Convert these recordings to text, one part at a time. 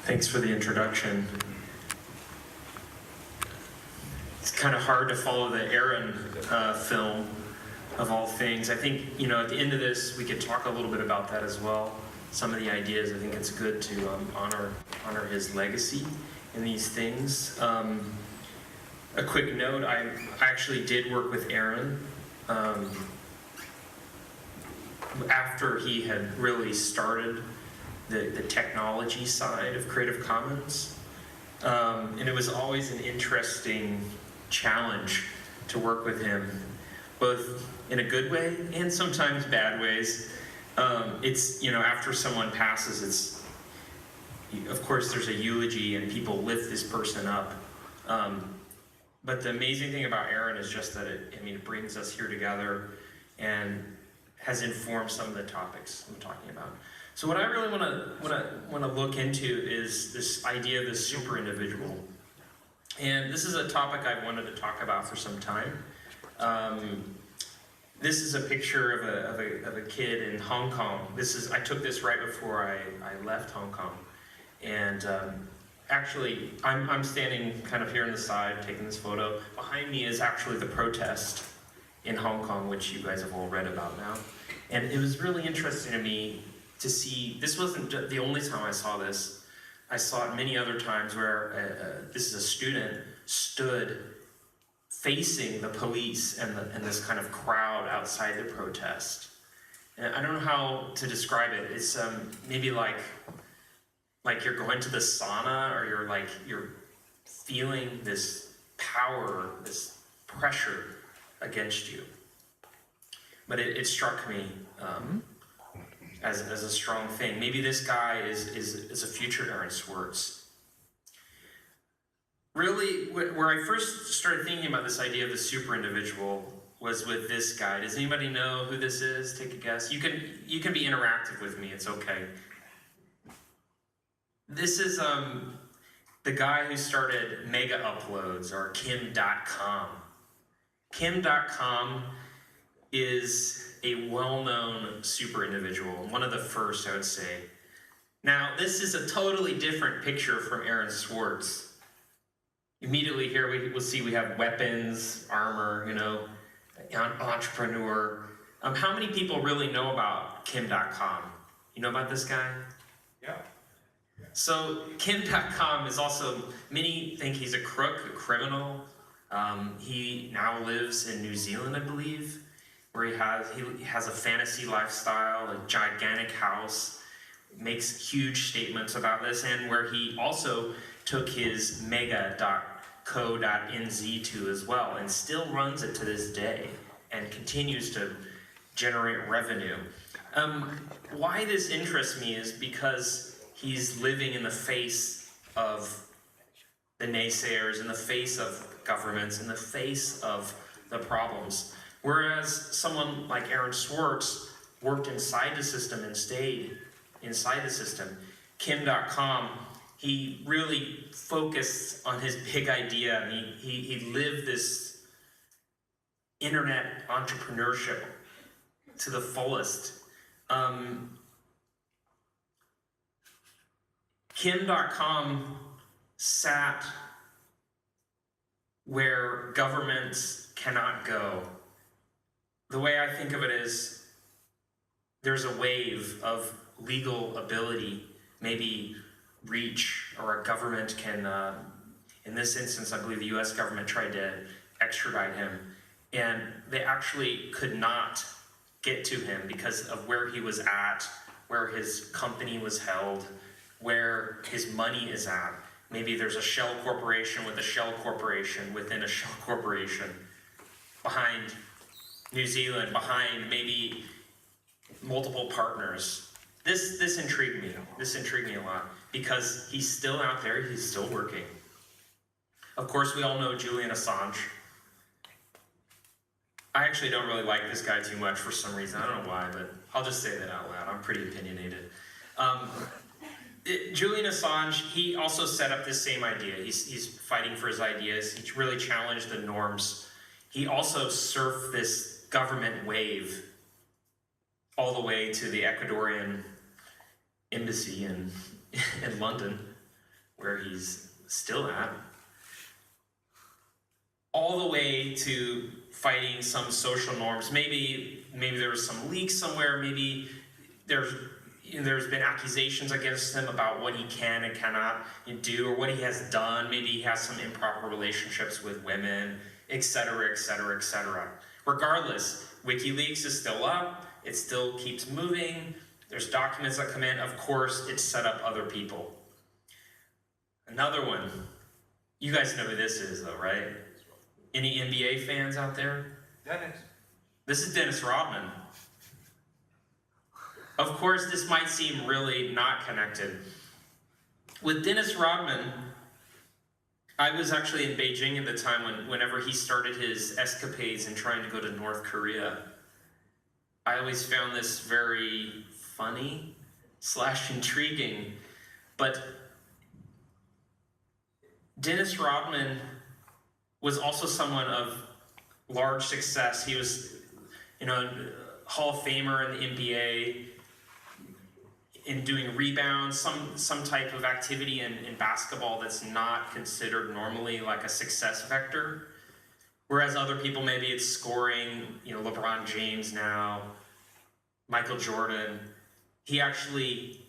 Thanks for the introduction. It's kind of hard to follow the Aaron film, of all things. I think, at the end of this, we could talk a little bit about that as well. Some of the ideas, I think it's good to honor his legacy in these things. A quick note, I actually did work with Aaron after he had really started the technology side of Creative Commons. And it was always an interesting challenge to work with him, both in a good way and sometimes bad ways. It's, after someone passes, of course there's a eulogy and people lift this person up. But the amazing thing about Aaron is just that it brings us here together and has informed some of the topics I'm talking about. So what I really want to look into is this idea of the super individual. And this is a topic I've wanted to talk about for some time. This is a picture of a kid in Hong Kong. I took this right before I left Hong Kong. And actually, I'm standing kind of here on the side taking this photo. Behind me is actually the protest in Hong Kong, which you guys have all read about now. And it was really interesting to me to see, this wasn't the only time I saw this. I saw it many other times where this is a student stood facing the police and this kind of crowd outside the protest. And I don't know how to describe it. It's maybe like you're going to the sauna, or you're feeling this power, this pressure against you. But it struck me as a strong thing. Maybe this guy is a future Aaron Swartz. Really, where I first started thinking about this idea of the super individual was with this guy. Does anybody know who this is? Take a guess. You can be interactive with me. It's okay. This is the guy who started Mega Uploads, or Kim.com. Kim.com is a well-known super individual, one of the first, I would say. Now, this is a totally different picture from Aaron Swartz. Immediately here, we'll see we have weapons, armor, entrepreneur. How many people really know about Kim.com? You know about this guy? Yeah. So Kim.com is also, many think he's a crook, a criminal. He now lives in New Zealand, I believe, where he has a fantasy lifestyle, a gigantic house, makes huge statements about this, and where he also took his mega.co.nz to as well, and still runs it to this day, and continues to generate revenue. Why this interests me is because he's living in the face of the naysayers, in the face of governments, in the face of the problems. Whereas someone like Aaron Swartz worked inside the system and stayed inside the system. Kim.com, he really focused on his big idea, and he lived this internet entrepreneurship to the fullest. Kim.com sat where governments cannot go. The way I think of it is there's a wave of legal ability, maybe reach, or a government can, in this instance, I believe the US government tried to extradite him, and they actually could not get to him because of where he was at, where his company was held, where his money is at. Maybe there's a shell corporation with a shell corporation within a shell corporation behind New Zealand, behind maybe multiple partners. This intrigued me. This intrigued me a lot because he's still out there, he's still working. Of course, we all know Julian Assange. I actually don't really like this guy too much for some reason. I don't know why, but I'll just say that out loud. I'm pretty opinionated. Julian Assange, he also set up this same idea. He's fighting for his ideas. He really challenged the norms. He also surfed this government wave all the way to the Ecuadorian embassy in London. where he's still at, all the way to fighting some social norms. Maybe there was some leaks somewhere. Maybe there's been accusations against him about what he can and cannot do, or what he has done. Maybe he has some improper relationships with women, etc., etc., etc. Regardless, WikiLeaks is still up. It still keeps moving. There's documents that come in. Of course, it's set up other people. Another one. You guys know who this is, though, right? Any NBA fans out there? Dennis. This is Dennis Rodman. Of course, this might seem really not connected. With Dennis Rodman, I was actually in Beijing at the time whenever he started his escapades in trying to go to North Korea. I always found this very funny / intriguing. But Dennis Rodman was also someone of large success. He was, Hall of Famer in the NBA, in doing rebounds, some type of activity in basketball that's not considered normally like a success vector. Whereas other people, maybe it's scoring, LeBron James now, Michael Jordan. He actually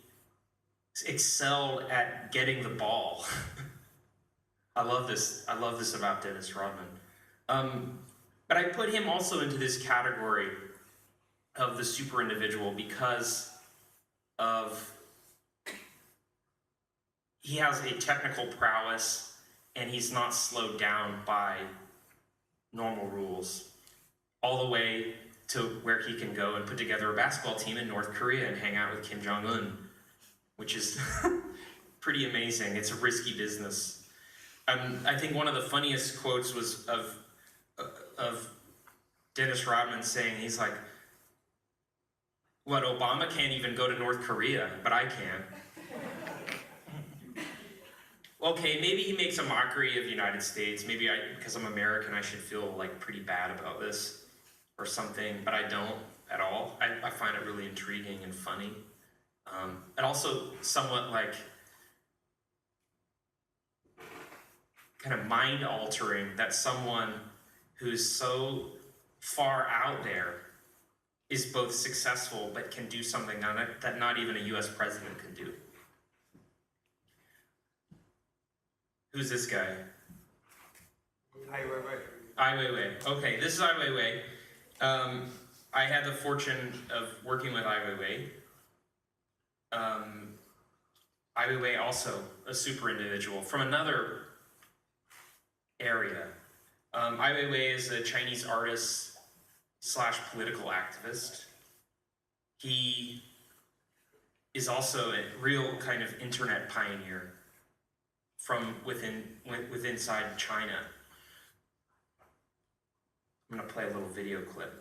excelled at getting the ball. I love this about Dennis Rodman. But I put him also into this category of the super individual because of he has a technical prowess and he's not slowed down by normal rules, all the way to where he can go and put together a basketball team in North Korea and hang out with Kim Jong-un, which is pretty amazing. It's a risky business. I think one of the funniest quotes was of Dennis Rodman saying, he's like, "What, Obama can't even go to North Korea, but I can." Okay, maybe he makes a mockery of the United States. Maybe because I'm American, I should feel like pretty bad about this or something, but I don't at all. I find it really intriguing and funny. And also somewhat like kind of mind altering that someone who's so far out there is both successful but can do something on it that not even a US president can do. Who's this guy? Ai Weiwei. Ai Weiwei. Okay, this is Ai Weiwei. I had the fortune of working with Ai Weiwei. Ai Weiwei also a super individual from another area. Ai Weiwei is a Chinese artist / political activist. He is also a real kind of internet pioneer from inside China. I'm gonna play a little video clip.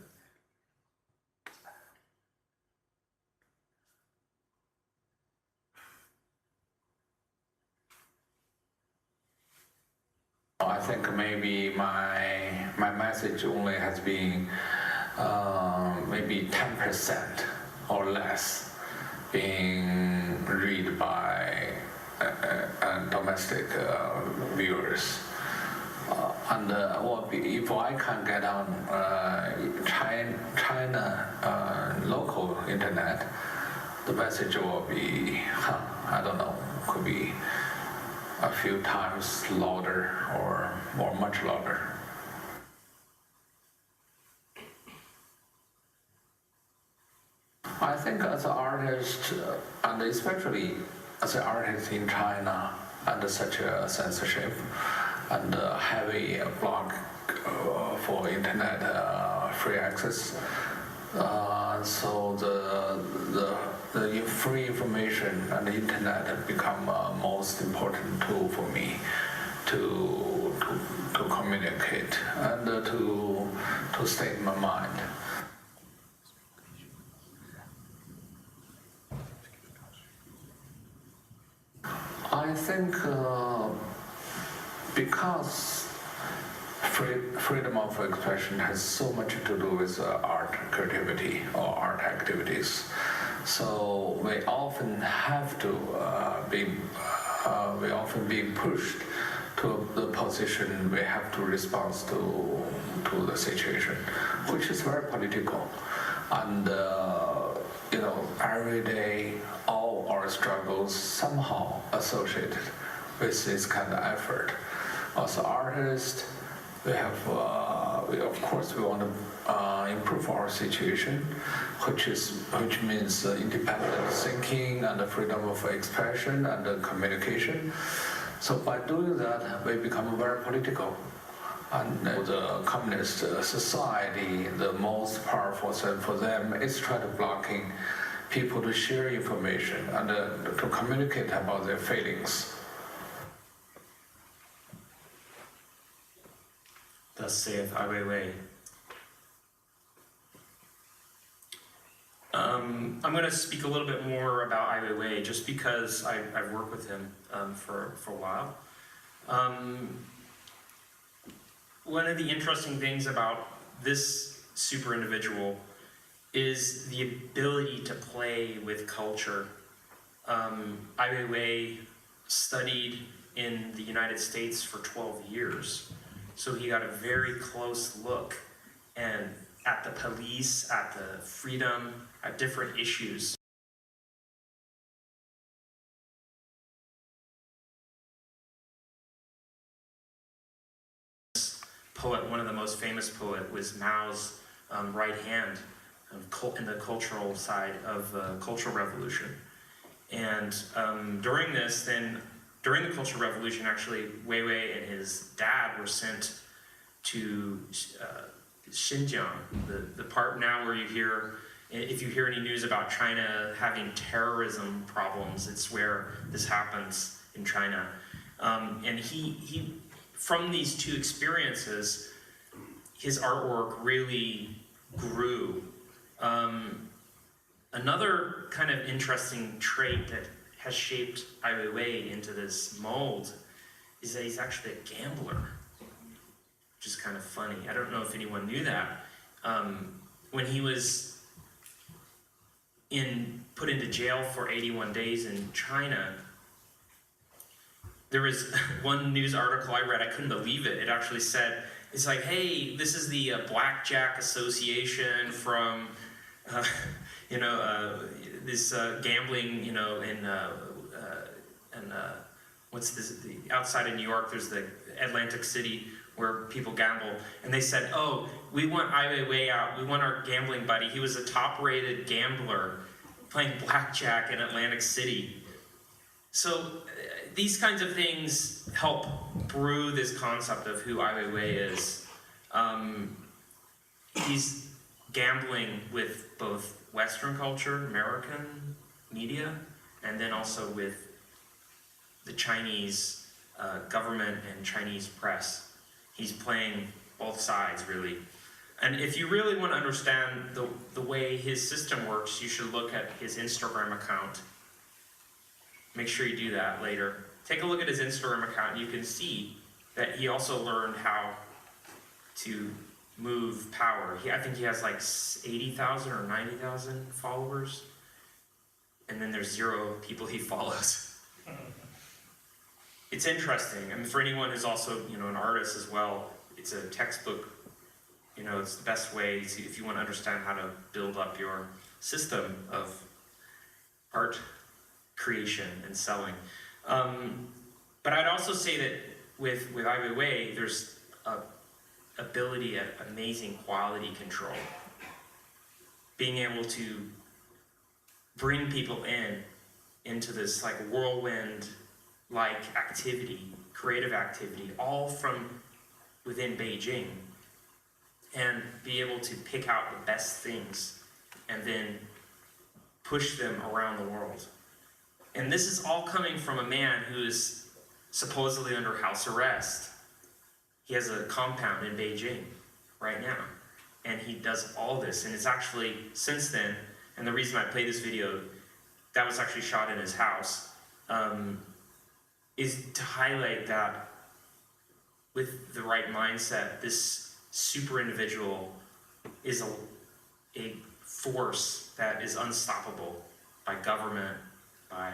I think maybe my message only has been maybe 10% or less being read by domestic viewers. And if I can get on China local internet, the message will be, I don't know, could be a few times louder or much louder. I think as an artist, and especially as an artist in China, under such a censorship and heavy block for internet free access, so the free information and the internet have become a most important tool for me to communicate and to state my mind. I think because freedom of expression has so much to do with art creativity or art activities, so we often have to be we often being pushed to the position we have to respond to the situation, which is very political. And every day, all our struggles somehow associated with this kind of effort. As artists, we have, of course, we want to improve our situation, which means independent thinking and the freedom of expression and communication. So by doing that, we become very political. And the communist society, the most powerful thing for them is try to blocking people to share information and to communicate about their feelings. Thus saith Ai Weiwei. I'm going to speak a little bit more about Ai Weiwei just because I've worked with him for a while. One of the interesting things about this super individual is the ability to play with culture. Ai Weiwei studied in the United States for 12 years. So he got a very close look at the police, at the freedom, at different issues. Poet, one of the most famous poet, was Mao's right hand in the cultural side of the Cultural Revolution. And during the Cultural Revolution, actually, Weiwei and his dad were sent to Xinjiang, the part now where you hear, if you hear any news about China having terrorism problems, it's where this happens in China. And he, from these two experiences, his artwork really grew. Another kind of interesting trait that has shaped Ai Weiwei into this mold is that he's actually a gambler, which is kind of funny. I don't know if anyone knew that. When he was put into jail for 81 days in China, there was one news article I read, I couldn't believe it. It actually said, it's like, hey, this is the Blackjack Association from this gambling, what's this? Outside of New York, there's the Atlantic City where people gamble, and they said, "Oh, we want Ai Weiwei out. We want our gambling buddy. He was a top-rated gambler playing blackjack in Atlantic City." So these kinds of things help brew this concept of who Ai Weiwei is. He's gambling with both Western culture, American media, and then also with the Chinese government and Chinese press. He's playing both sides, really. And if you really want to understand the way his system works, you should look at his Instagram account. Make sure you do that later. Take a look at his Instagram account, and you can see that he also learned how to move power. I think he has like 80,000 or 90,000 followers, and then there's 0 people he follows. It's interesting. I mean, for anyone who's also, an artist as well, it's a textbook. It's the best way if you want to understand how to build up your system of art creation and selling. But I'd also say that with Ai Weiwei, there's ability at amazing quality control. Being able to bring people into this like whirlwind-like activity, creative activity, all from within Beijing, and be able to pick out the best things and then push them around the world. And this is all coming from a man who is supposedly under house arrest. He has a compound in Beijing right now, and he does all this. And it's actually, since then, and the reason I played this video, that was actually shot in his house, is to highlight that with the right mindset, this super individual is a force that is unstoppable by government, by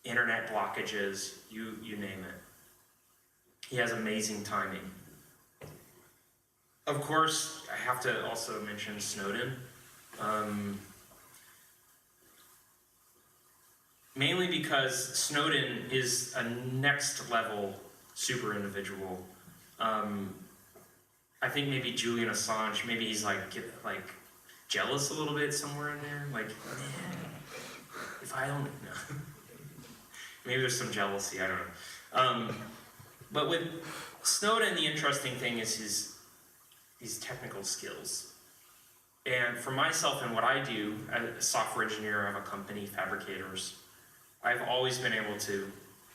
internet blockages, you name it. He has amazing timing. Of course, I have to also mention Snowden. Mainly because Snowden is a next level super individual. I think maybe Julian Assange, maybe he's like jealous a little bit somewhere in there. Like, if I don't know. Maybe there's some jealousy, I don't know. But with Snowden, the interesting thing is his technical skills. And for myself and what I do, as a software engineer of a company, Fabricators, I've always been able to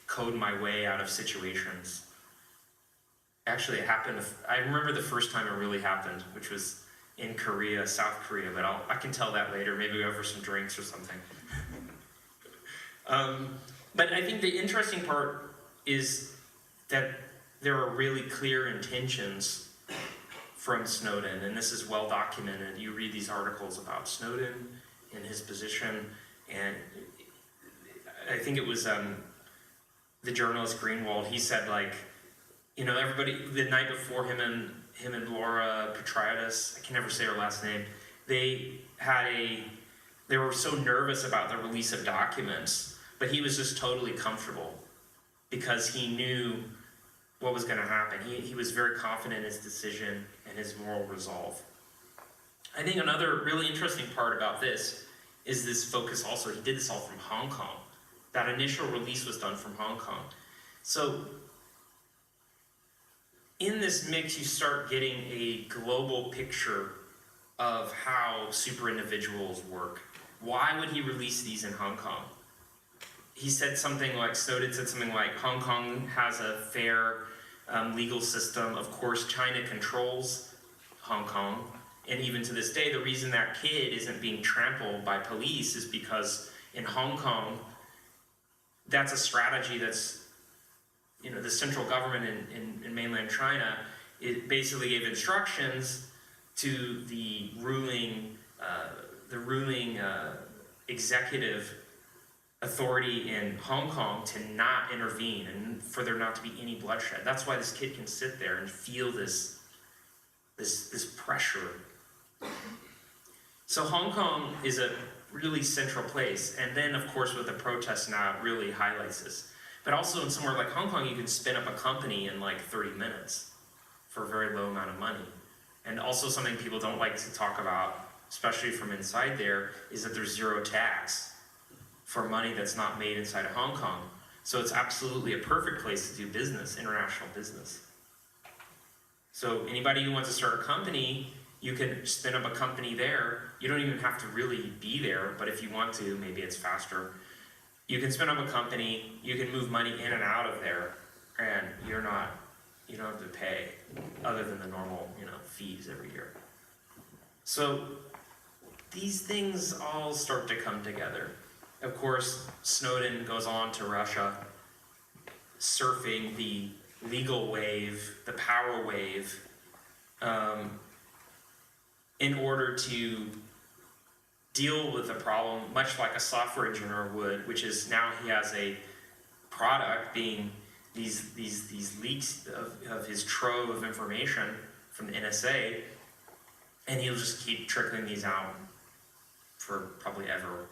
code my way out of situations. Actually, it happened, I remember the first time it really happened, which was in Korea, South Korea, but I can tell that later, maybe over some drinks or something. But I think the interesting part is that there are really clear intentions from Snowden, and this is well documented. You read these articles about Snowden and his position, and I think it was the journalist Greenwald. He said, like, you know, everybody the night before him and Laura Petriadis, I can never say her last name. They were so nervous about the release of documents, but he was just totally comfortable because he knew what was going to happen. He was very confident in his decision and his moral resolve. I think another really interesting part about this is this focus also. He did this all from Hong Kong. That initial release was done from Hong Kong. So in this mix, you start getting a global picture of how super individuals work. Why would he release these in Hong Kong? He said something like, Snowden said something like, Hong Kong has a fair legal system. Of course, China controls Hong Kong. And even to this day, the reason that kid isn't being trampled by police is because in Hong Kong, that's a strategy that's, you know, the central government in mainland China, it basically gave instructions to the ruling executive authority in Hong Kong to not intervene and for there not to be any bloodshed. That's why this kid can sit there and feel this pressure. So Hong Kong is a really central place, and then of course with the protests now it really highlights this. But also in somewhere like Hong Kong, you can spin up a company in like 30 minutes for a very low amount of money. And also something people don't like to talk about, especially from inside there, is that there's zero tax for money that's not made inside of Hong Kong. So it's absolutely a perfect place to do business, international business. So anybody who wants to start a company, you can spin up a company there. You don't even have to really be there, but if you want to, maybe it's faster. You can spin up a company, you can move money in and out of there, and you don't have to pay other than the normal, fees every year. So these things all start to come together. Of course, Snowden goes on to Russia, surfing the legal wave, the power wave, in order to deal with the problem, much like a software engineer would, which is now he has a product being these leaks of his trove of information from the NSA, and he'll just keep trickling these out for probably ever,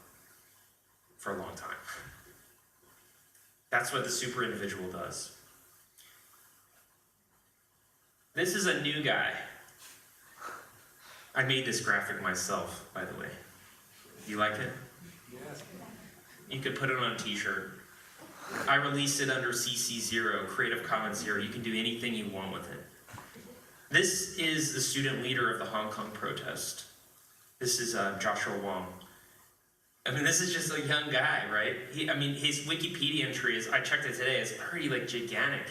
for a long time. That's what the super individual does. This is a new guy. I made this graphic myself, by the way. You like it? Yes. You could put it on a t-shirt. I released it under CC0, Creative Commons 0. You can do anything you want with it. This is the student leader of the Hong Kong protest. This is Joshua Wong. I mean, this is just a young guy, right? His Wikipedia entry is, I checked it today, it's pretty gigantic.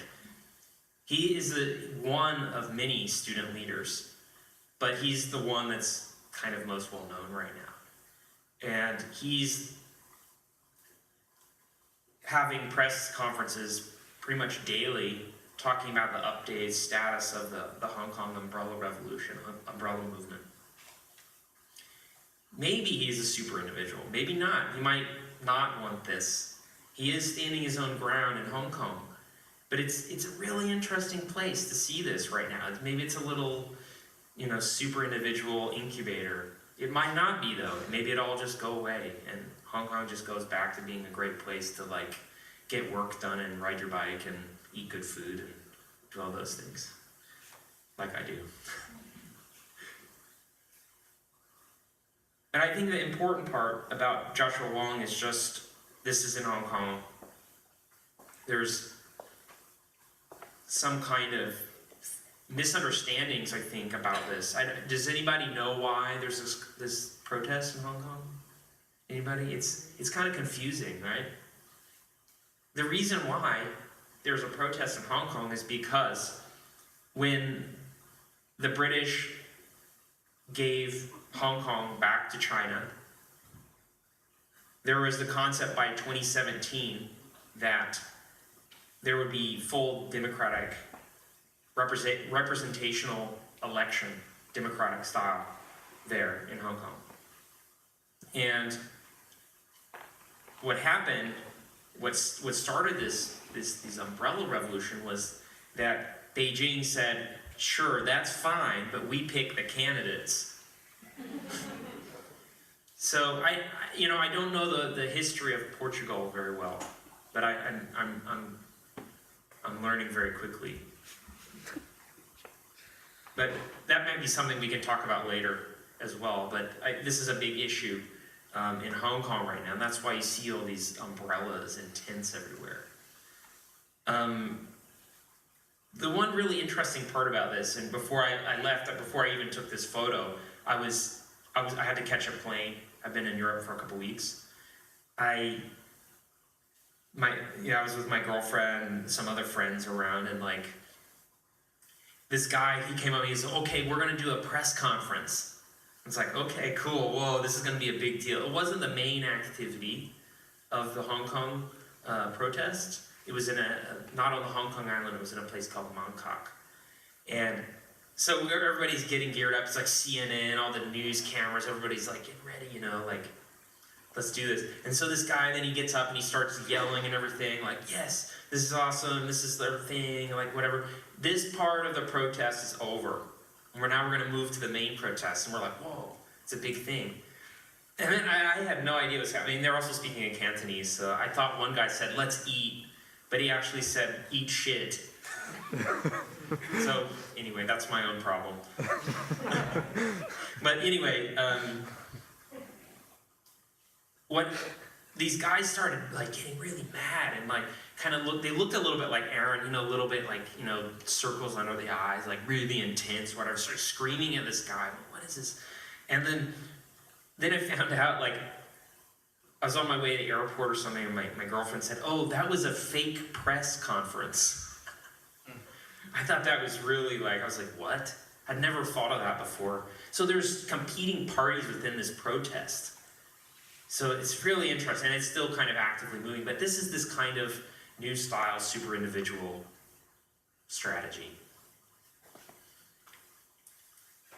He is one of many student leaders, but he's the one that's kind of most well known right now. And he's having press conferences pretty much daily talking about the updated status of the Hong Kong umbrella revolution, umbrella movement. Maybe he's a super individual, maybe not. He might not want this. He is standing his own ground in Hong Kong. But it's a really interesting place to see this right now. Maybe it's a little, super individual incubator. It might not be though. Maybe it all just go away and Hong Kong just goes back to being a great place to like get work done and ride your bike and eat good food and do all those things. Like I do. And I think the important part about Joshua Wong is just, this is in Hong Kong. There's some kind of misunderstandings, I think, about this. Does anybody know why there's this protest in Hong Kong? Anybody? It's kind of confusing, right? The reason why there's a protest in Hong Kong is because when the British gave Hong Kong back to China, there was the concept by 2017 that there would be full democratic representational election, democratic style, there in Hong Kong. And what happened, what started this umbrella revolution was that Beijing said, sure, that's fine, but we pick the candidates. So I don't know the history of Portugal very well, but I'm learning very quickly. But that might be something we can talk about later as well. But this is a big issue in Hong Kong right now, and that's why you see all these umbrellas and tents everywhere. The one really interesting part about this, and before I left, before I even took this photo, I had to catch a plane. I've been in Europe for a couple weeks. I was with my girlfriend and some other friends around, and like this guy, he came up and he said, okay, we're gonna do a press conference. It's like, okay, cool, whoa, this is gonna be a big deal. It wasn't the main activity of the Hong Kong protest. It was not on the Hong Kong island, it was in a place called Mongkok. And so everybody's getting geared up. It's like CNN, all the news cameras, everybody's like, get ready, like, let's do this. And so this guy, then he gets up and he starts yelling and everything, like, yes, this is awesome, this is their thing, like whatever. This part of the protest is over. And we're gonna move to the main protest. And we're like, whoa, it's a big thing. And then I had no idea what's happening. They're also speaking in Cantonese, so I thought one guy said, let's eat, but he actually said, eat shit. So anyway, that's my own problem. But anyway, what these guys started like getting really mad and like they looked a little bit like Aaron, a little bit like, circles under the eyes, like really intense, whatever, started screaming at this guy, what is this? And then I found out, like, I was on my way to the airport or something, and my girlfriend said, oh, that was a fake press conference. I thought that was really I was like, what? I'd never thought of that before. So there's competing parties within this protest. So it's really interesting, and it's still kind of actively moving, but this is this kind of new style, super individual strategy.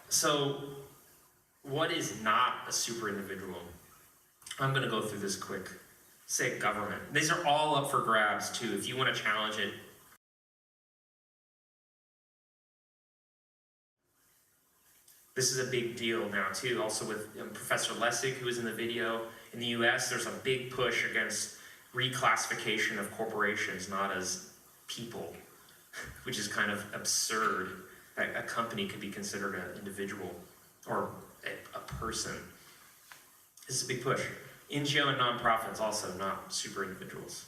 So what is not a super individual? I'm going to go through this quick. Say government. These are all up for grabs too. If you want to challenge it, this is a big deal now too. Also with Professor Lessig, who was in the video. In the US, there's a big push against reclassification of corporations, not as people, which is kind of absurd that a company could be considered an individual or a person. This is a big push. NGO and nonprofits also not super individuals.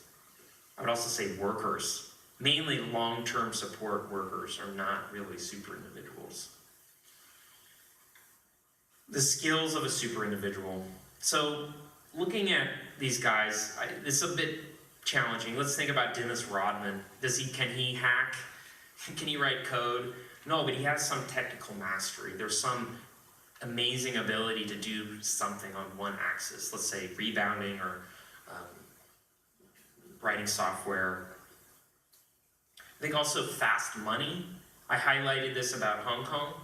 I would also say workers, mainly long-term support workers, are not really super individuals. The skills of a super individual. So looking at these guys, it's a bit challenging. Let's think about Dennis Rodman. Can he hack? Can he write code? No, but he has some technical mastery. There's some amazing ability to do something on one axis. Let's say rebounding or writing software. I think also fast money. I highlighted this about Hong Kong.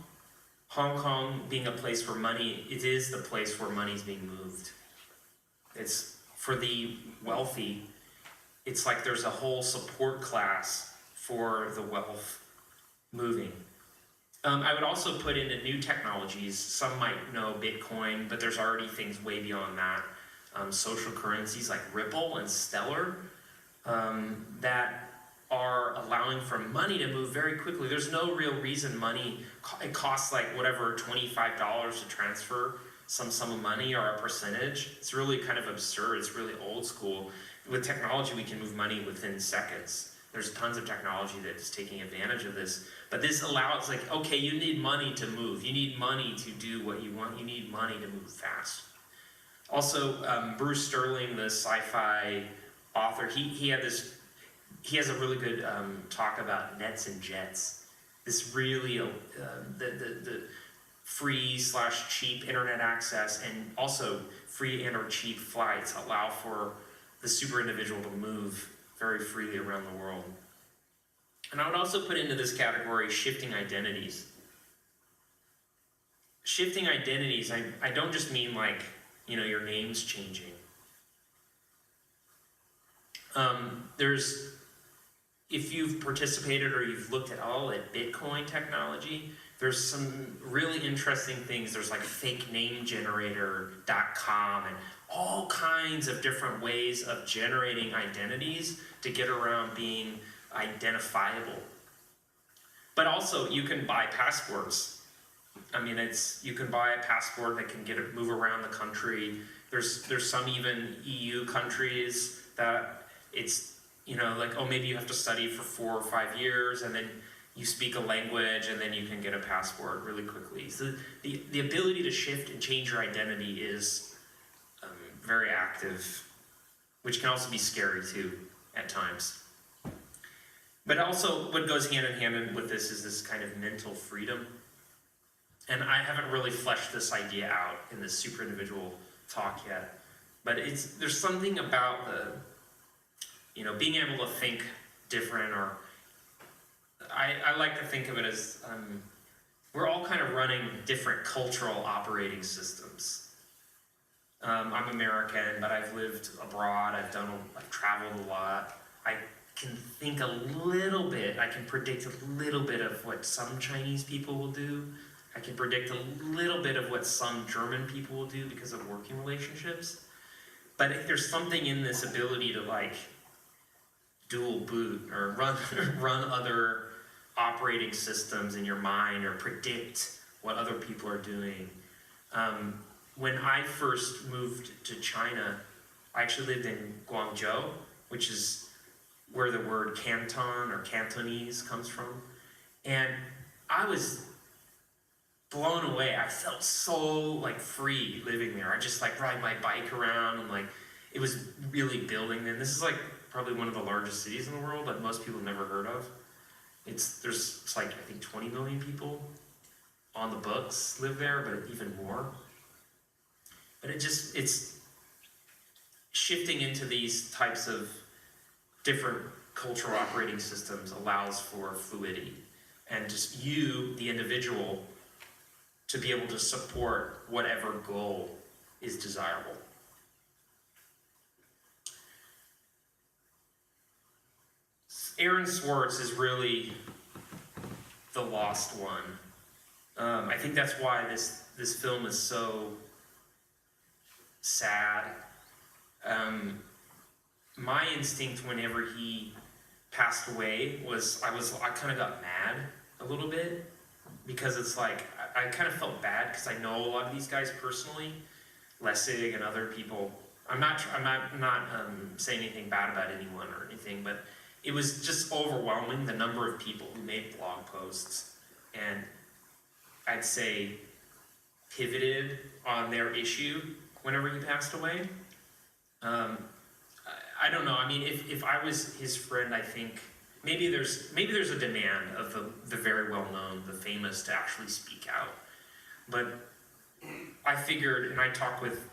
Hong Kong being a place where it is the place where money is being moved. It's for the wealthy. it's like there's a whole support class for the wealth moving. I would also put into new technologies. Some might know Bitcoin, but there's already things way beyond that. Social currencies like Ripple and Stellar that are allowing for money to move very quickly. There's no real reason money, it costs like whatever, $25 to transfer some sum of money or a percentage. It's really kind of absurd. It's really old school. With technology, we can move money within seconds. There's tons of technology that's taking advantage of this. But this allows, like, okay, you need money to move. You need money to do what you want. You need money to move fast. Also, Bruce Sterling, the sci-fi author, he has a really good talk about nets and jets. This really, the free/cheap internet access and also free and or cheap flights allow for the super individual to move very freely around the world. And I would also put into this category shifting identities. Shifting identities, I don't just mean like, your name's changing. If you've participated or you've looked at all at Bitcoin technology, there's some really interesting things. There's like fakenamegenerator.com and all kinds of different ways of generating identities to get around being identifiable. But also, you can buy passports. I mean, you can buy a passport that can move around the country. There's some even EU countries that it's, like, oh, maybe you have to study for 4 or 5 years, and then you speak a language, and then you can get a passport really quickly. So the ability to shift and change your identity is very active, which can also be scary too at times. But also, what goes hand in hand with this is this kind of mental freedom. And I haven't really fleshed this idea out in this super individual talk yet. But there's something about being able to think different, or I like to think of it as we're all kind of running different cultural operating systems. I'm American, but I've lived abroad. I've traveled a lot. I can think a little bit. I can predict a little bit of what some Chinese people will do. I can predict a little bit of what some German people will do because of working relationships. But if there's something in this ability to like dual boot or run other operating systems in your mind or predict what other people are doing. When I first moved to China, I actually lived in Guangzhou, which is where the word Canton or Cantonese comes from. And I was blown away. I felt so like free living there. I just like ride my bike around and like it was really building. And this is like probably one of the largest cities in the world that most people have never heard of. It's like I think 20 million people on the books live there, but even more. But it's shifting into these types of different cultural operating systems allows for fluidity and just you, the individual, to be able to support whatever goal is desirable. Aaron Swartz is really the lost one. I think that's why this film is so sad. My instinct whenever he passed away was I kind of got mad a little bit because it's like I kind of felt bad because I know a lot of these guys personally, Lessig and other people. I'm not saying anything bad about anyone or anything, but it was just overwhelming the number of people who made blog posts and I'd say pivoted on their issue whenever he passed away. I don't know. I mean, if I was his friend, I think maybe there's a demand of the very well known, the famous, to actually speak out. But I figured, and I talked with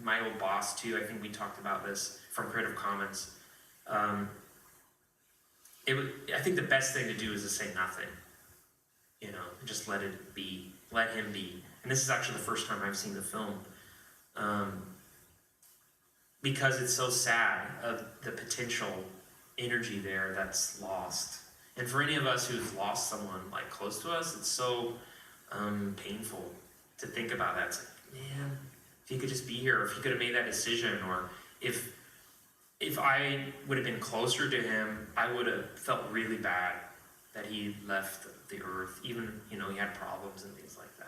my old boss too. I think we talked about this from Creative Commons. I think the best thing to do is to say nothing. And just let it be. Let him be. And this is actually the first time I've seen the film. because it's so sad of the potential energy there that's lost. And for any of us who've lost someone like close to us, it's so painful to think about that. It's like, man, if he could just be here, or if he could have made that decision, or if I would have been closer to him, I would have felt really bad that he left the earth, even, he had problems and things like that.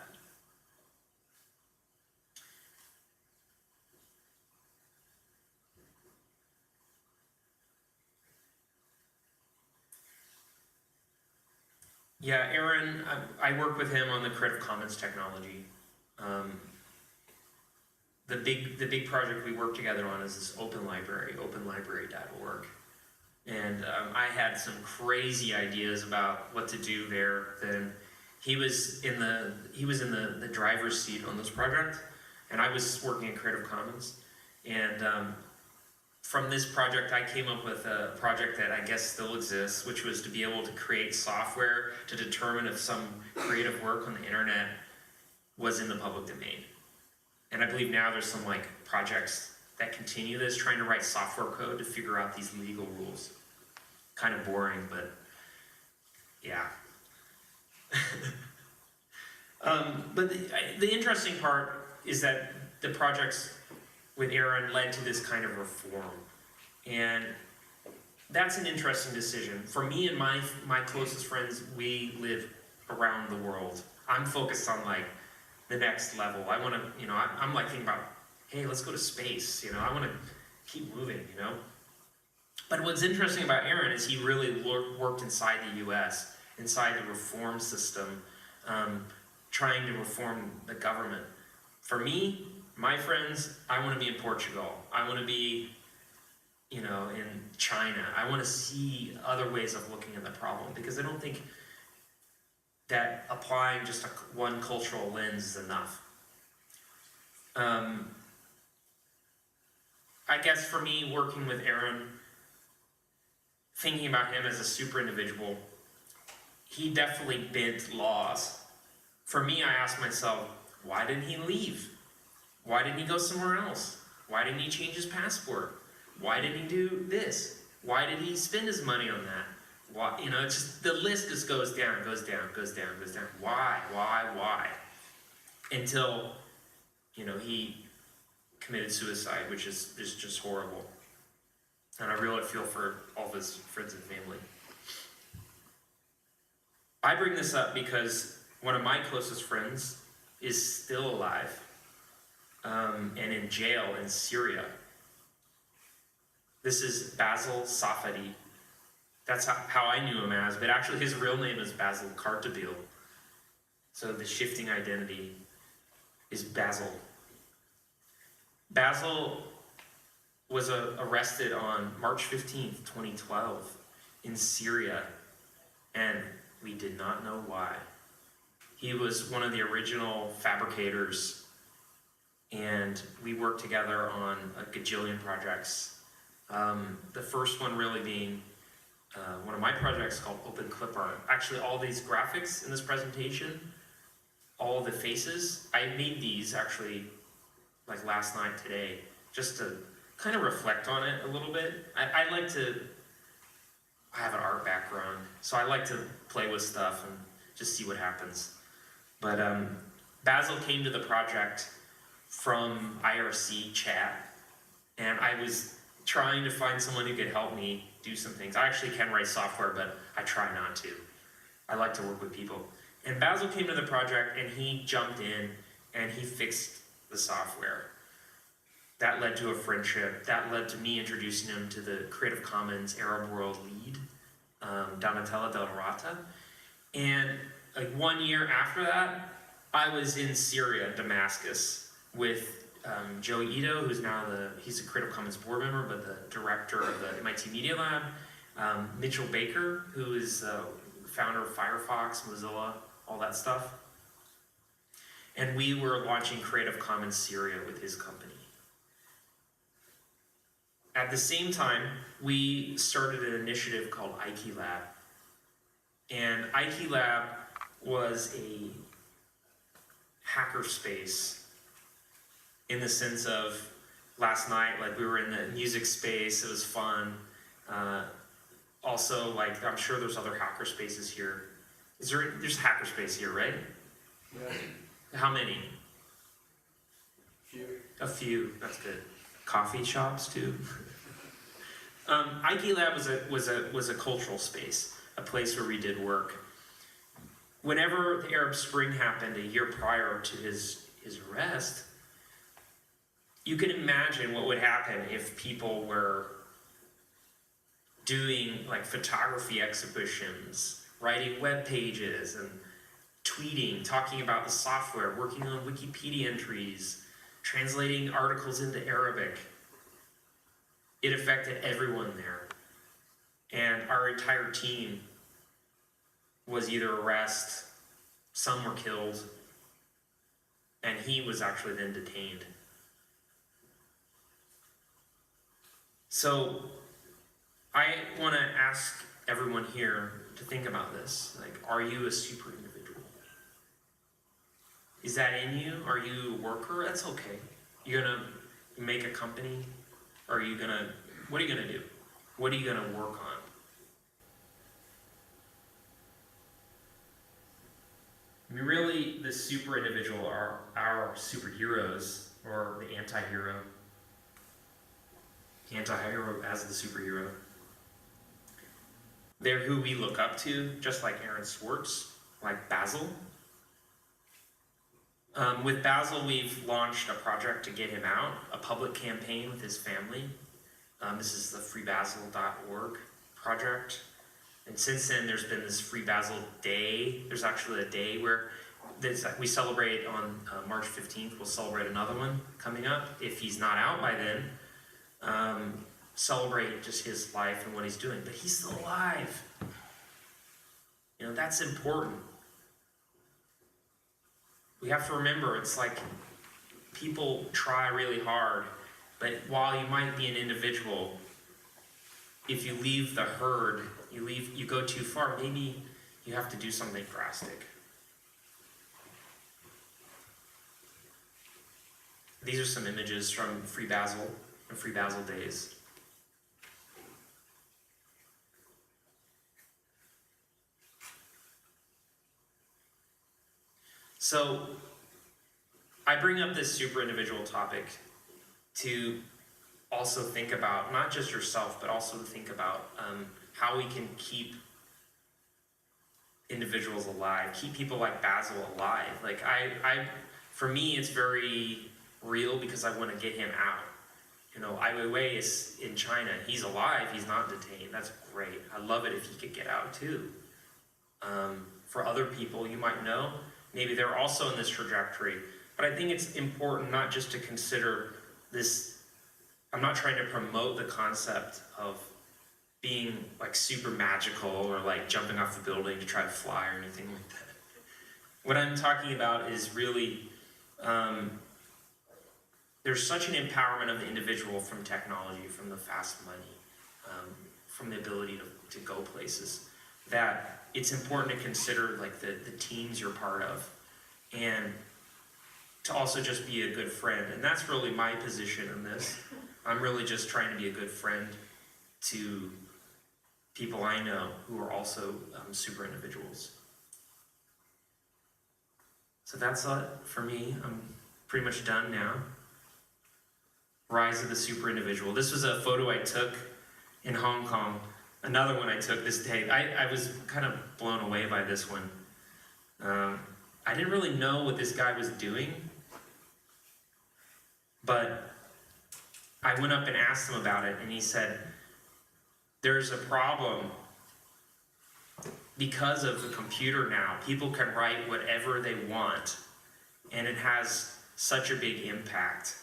Yeah, Aaron, I work with him on the Creative Commons technology. The big project we work together on is this open library, openlibrary.org. And I had some crazy ideas about what to do there. Then he was in the driver's seat on this project, and I was working in Creative Commons. And from this project, I came up with a project that I guess still exists, which was to be able to create software to determine if some creative work on the internet was in the public domain. And I believe now there's some projects that continue this, trying to write software code to figure out these legal rules. Kind of boring, but yeah. But the interesting part is that the projects with Aaron led to this kind of reform. And that's an interesting decision. For me and my closest friends, we live around the world. I'm focused on the next level. I want to, I'm thinking about, hey, let's go to space. I want to keep moving, But what's interesting about Aaron is he really worked inside the U.S., inside the reform system, trying to reform the government. For me, my friends, I want to be in Portugal. I want to be, in China. I want to see other ways of looking at the problem, because I don't think that applying just one cultural lens is enough. I guess for me, working with Aaron, thinking about him as a super individual, he definitely bent laws. For me, I asked myself, why didn't he leave? Why didn't he go somewhere else? Why didn't he change his passport? Why didn't he do this? Why did he spend his money on that? Why, it's just, the list just goes down, goes down, goes down, goes down. Why? Until, he committed suicide, which is just horrible. And I really feel for all of his friends and family. I bring this up because one of my closest friends is still alive and in jail in Syria. This is Basil Safadi. That's how I knew him as, but actually his real name is Basil Kartabil. So the shifting identity is Basil. Basil was arrested on March 15th, 2012 in Syria, and we did not know why. He was one of the original fabricators, and we worked together on a gajillion projects. The first one really being one of my projects called Open Clip Art. Actually, all these graphics in this presentation, all the faces, I made these actually last night, today, just to kind of reflect on it a little bit. I have an art background, so I like to play with stuff and just see what happens. But Basil came to the project from IRC chat, and I was trying to find someone who could help me do some things. I actually can write software, but I try not to. I like to work with people. And Basil came to the project, and he jumped in, and he fixed the software. That led to a friendship. That led to me introducing him to the Creative Commons Arab World lead, Donatella Del Rata. And 1 year after that, I was in Syria, Damascus, with Joey Ito, who's now he's a Creative Commons board member, but the director of the MIT Media Lab. Mitchell Baker, who is founder of Firefox, Mozilla, all that stuff. And we were launching Creative Commons Syria with his company. At the same time, we started an initiative called Ike Lab. And Ike Lab was a hackerspace in the sense of last night, like we were in the music space, it was fun. Also, like I'm sure there's other hacker spaces here. There's a hackerspace here, right? Yeah. How many? Few. A few, that's good. Coffee shops too. IG Lab was a cultural space, a place where we did work. Whenever the Arab Spring happened a year prior to his arrest, you can imagine what would happen if people were doing like photography exhibitions, writing web pages and tweeting, talking about the software, working on Wikipedia entries, translating articles into Arabic. It affected everyone there. And our entire team was either arrested, some were killed, and he was actually then detained. So I want to ask everyone here to think about this. Like, are you a super individual? Is that in you? Are you a worker? That's okay. You're gonna make a company? Or are you gonna, what are you gonna do? What are you gonna work on? I mean, really, the super individual are our superheroes, or the anti-hero. Anti-hero as the superhero. They're who we look up to, just like Aaron Swartz, like Basil. With Basil, we've launched a project to get him out, a public campaign with his family. This is the freebasil.org project. And since then, there's been this Free Basil Day. There's actually a day where we celebrate on March 15th. We'll celebrate another one coming up. If he's not out by then, celebrate just his life and what he's doing. But he's still alive. You know, that's important. We have to remember, it's like people try really hard, but while you might be an individual, if you leave the herd, you go too far, maybe you have to do something drastic. These are some images from Free Basil and Free Basil Days. So, I bring up this super individual topic to also think about not just yourself, but also to think about how we can keep individuals alive, keep people like Basil alive. Like for me, it's very real because I want to get him out. You know, Ai Weiwei is in China. He's alive. He's not detained. That's great. I love it if he could get out too. For other people, you might know, maybe they're also in this trajectory. But I think it's important not just to consider this. I'm not trying to promote the concept of being like super magical or like jumping off the building to try to fly or anything like that. What I'm talking about is really, there's such an empowerment of the individual from technology, from the fast money, from the ability to go places, that it's important to consider like the teams you're part of, and to also just be a good friend. And that's really my position in this. I'm really just trying to be a good friend to people I know who are also super individuals. So that's it for me. I'm pretty much done now. Rise of the super individual. This was a photo I took in Hong Kong. Another one I took this day. I was kind of blown away by this one. I didn't really know what this guy was doing, but I went up and asked him about it, and he said, there's a problem because of the computer now. People can write whatever they want, and it has such a big impact.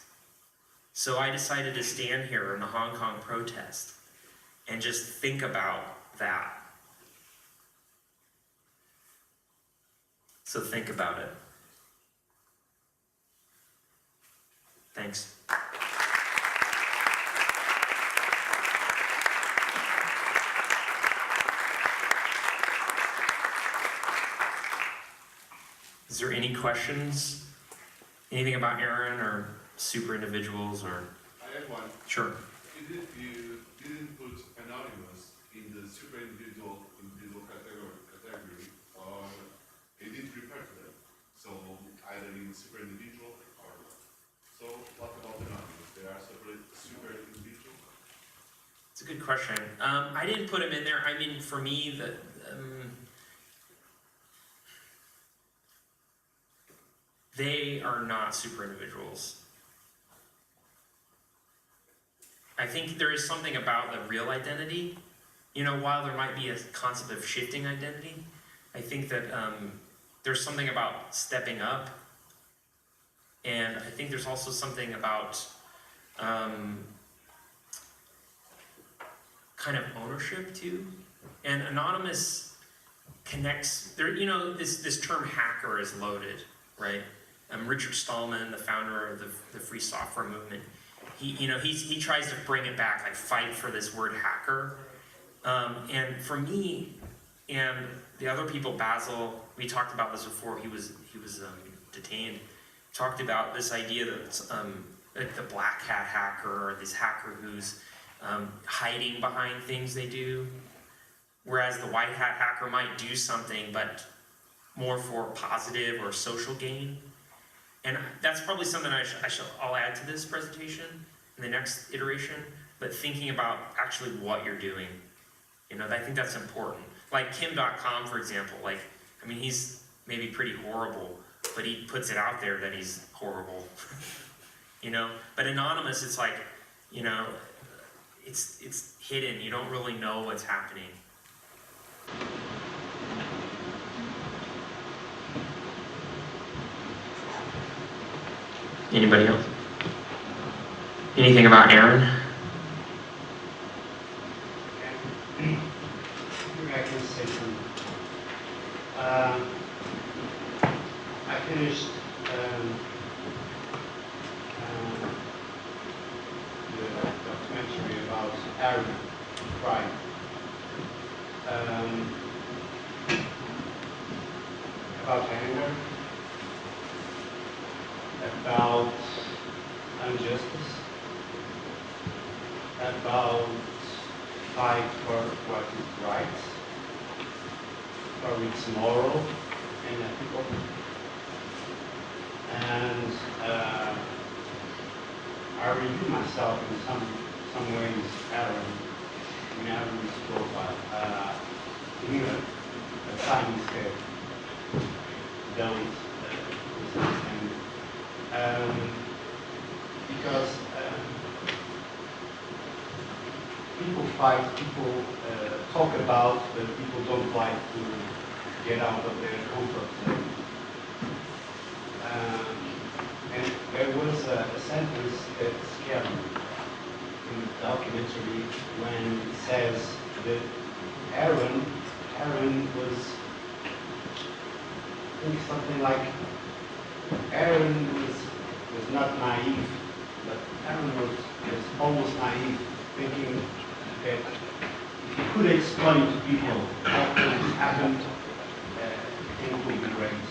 So I decided to stand here in the Hong Kong protest and just think about that. So think about it. Thanks. Is there any questions? Anything about Aaron or super individuals or? I have one. Sure. You didn't put anonymous in the super individual category, or it didn't refer to them. So either in super individual or not. So what about anonymous? They are super individual? It's a good question. I didn't put them in there. I mean, for me, they are not super individuals. I think there is something about the real identity. You know, while there might be a concept of shifting identity, I think that there's something about stepping up. And I think there's also something about kind of ownership too. And anonymous connects there. You know, this term hacker is loaded, right? Richard Stallman, the founder of the free software movement, he tries to bring it back, like fight for this word hacker. And for me and the other people, Basil, we talked about this before he was detained. Talked about this idea that like the black hat hacker, or this hacker who's hiding behind things they do, whereas the white hat hacker might do something but more for positive or social gain. And that's probably something I'll add to this presentation in the next iteration, but thinking about actually what you're doing. You know, I think that's important. Like Kim Dotcom, for example, like, I mean, he's maybe pretty horrible, but he puts it out there that he's horrible. You know, but anonymous, it's like, you know, it's hidden. You don't really know what's happening. Anybody else? Anything about Aaron? Maybe I can say something. I finished the documentary about Aaron Fry. About anger, about injustice, about fight for what is right, for its moral and ethical. And I review myself in some ways, Aaron, in Aaron's profile. Even a tiny step. Don't because people fight, people talk about, but people don't like to get out of their comfort zone. And there was a sentence that scared me in the documentary when it says that Aaron was, I think something like, Aaron was not naive, but Aaron was almost naive, thinking that if he could explain to people what happened, things would be great.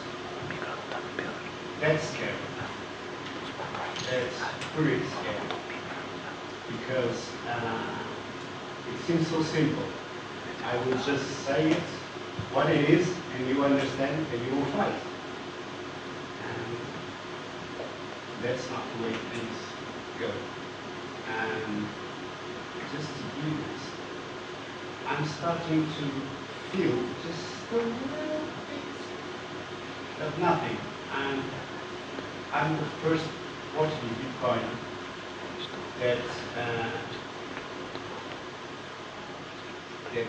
That's scary. That's pretty scary. Because it seems so simple. I will just say it, what it is, and you understand, and you will fight. And that's not the way things go. And just to do this, I'm starting to feel just a little bit of nothing. And I'm the first Portuguese Bitcoiner that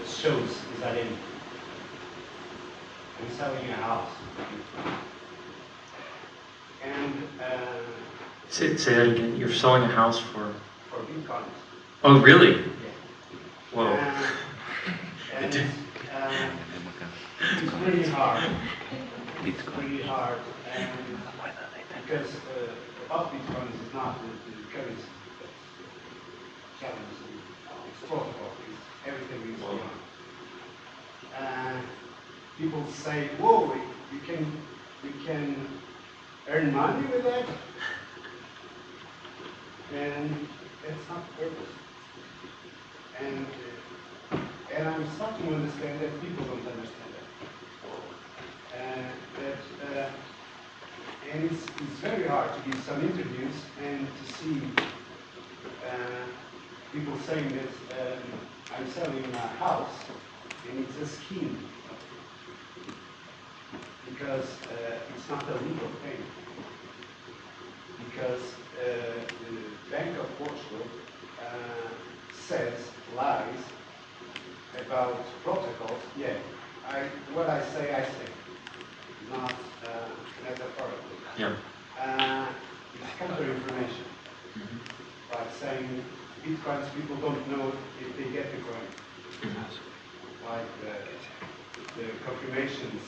shows his identity. I'm selling a house. And Say that again. You're selling a house for Bitcoin. Oh, really? Yeah. Whoa. And it's pretty hard. It's pretty hard. And because about Bitcoin is not the currency that's challenging. It's protocol. It's everything is going on. People say, whoa, we can earn money with that. And That's not the purpose. And, and I'm starting to understand that people don't understand that. And it's very hard to give some interviews and to see people saying that I'm selling my house and it's a scheme because it's not a legal thing. Because the Bank of Portugal says lies about protocols. Yeah, what I say, not metaphorically. Yeah. It's counter information. Like saying Bitcoins, people don't know if they get the coin. Like the confirmations,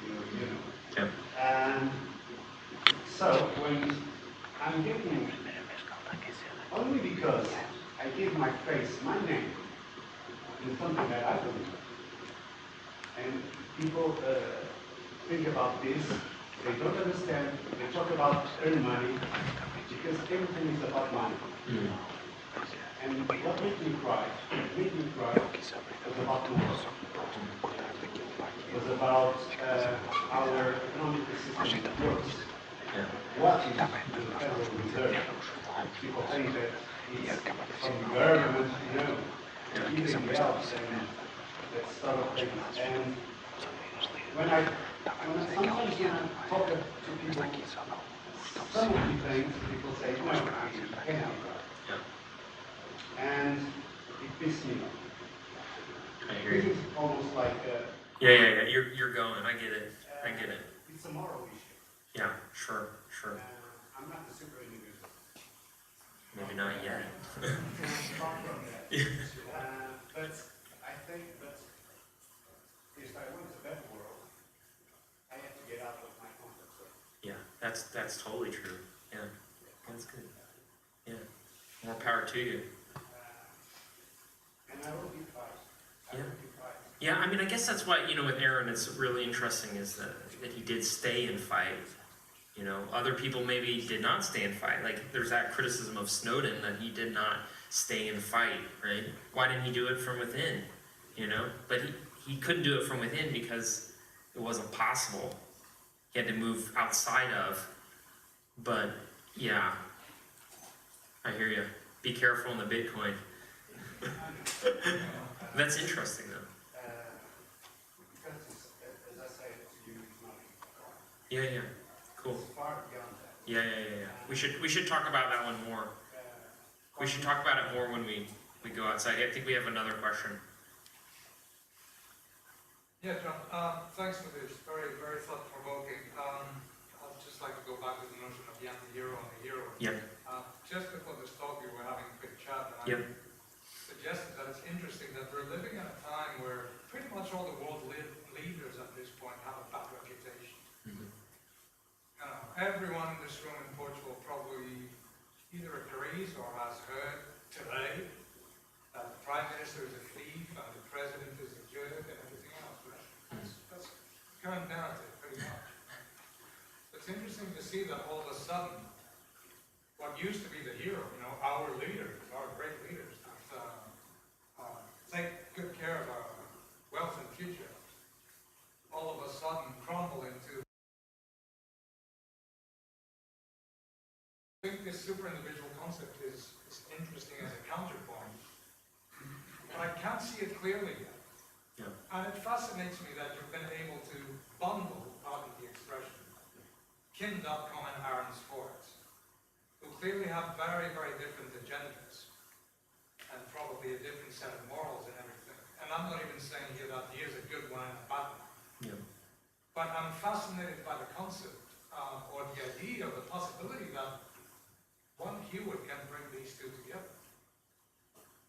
you know. Yeah. And so when I'm getting, only because I give my face, my name, in something that I believe, and people think about this, they don't understand, they talk about earn money, because everything is about money. And what made me cry was about tomorrow. Was about how our economic system works. Yeah. What is the Federal Reserve? People think that it's from the government, anything else, and that sort of thing. And sometimes when I talk to people, some of the things people say, no, it can't be. Yeah. And it pisses me off. I hear This you. is almost like Yeah. You're going. I get it. it's a moral issue. Yeah. Sure. I'm not a super individual. Maybe not yet. Far from that. But I think that if I want a better world, I have to get out of my comfort zone. Yeah. That's totally true. Yeah. That's good. Yeah. More power to you. And I will be fine. I will be fine. Yeah, I mean, I guess that's why, with Aaron, it's really interesting is that he did stay and fight. Other people maybe did not stay and fight. Like, there's that criticism of Snowden that he did not stay and fight, right? Why didn't he do it from within? But he couldn't do it from within because it wasn't possible. He had to move outside of. But, yeah, I hear you. Be careful in the Bitcoin. That's interesting, though. Because, as I said to you, it's not Yeah. Cool. It's far beyond that. Yeah. We should talk about that one more. We should talk about it more when we go outside. I think we have another question. Yeah, John, thanks for this. Very, very thought-provoking. I'd just like to go back to the notion of the anti-hero and the hero. Yep. Just before this talk, we were having a quick chat, and Yep. I suggested that it's interesting that we're living in a time where pretty much all the world leaders at this point have a bad reputation. Everyone in this room in Portugal probably either agrees or has heard today that the Prime Minister is a thief and the President is a jerk and everything else. That's the current narrative, pretty much. It's interesting to see that all of a sudden, what used to be the hero, our leaders, our great leaders, that take good care of our wealth and future, all of a sudden crumble into. I think this super individual concept is interesting as a counterpoint, but I can't see it clearly yet. Yeah. And it fascinates me that you've been able to bundle, pardon the expression, Kim.com and Aaron Swartz, who clearly have very, very different agendas and probably a different set of morals and everything. And I'm not even saying here that he is a good one and a bad one. Yeah. But I'm fascinated by the concept or the idea, or the possibility that one Hewitt can bring these two together.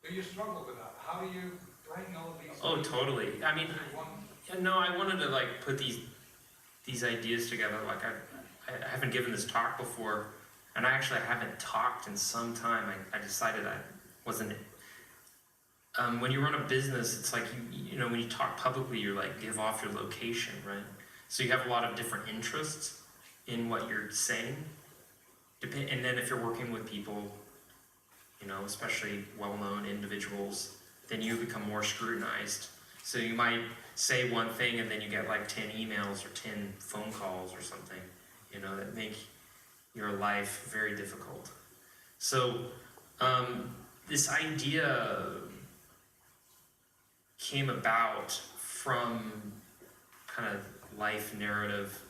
Do you struggle with that? How do you bring all these? Oh, totally. I mean, into one? no, I wanted to put these ideas together. Like I haven't given this talk before, and I actually haven't talked in some time. I decided I wasn't. When you run a business, it's like when you talk publicly, you're give off your location, right? So you have a lot of different interests in what you're saying. And then if you're working with people, you know, especially well-known individuals, then you become more scrutinized. So you might say one thing and then you get like 10 emails or 10 phone calls or something, you know, that make your life very difficult. So this idea came about from kind of life narrative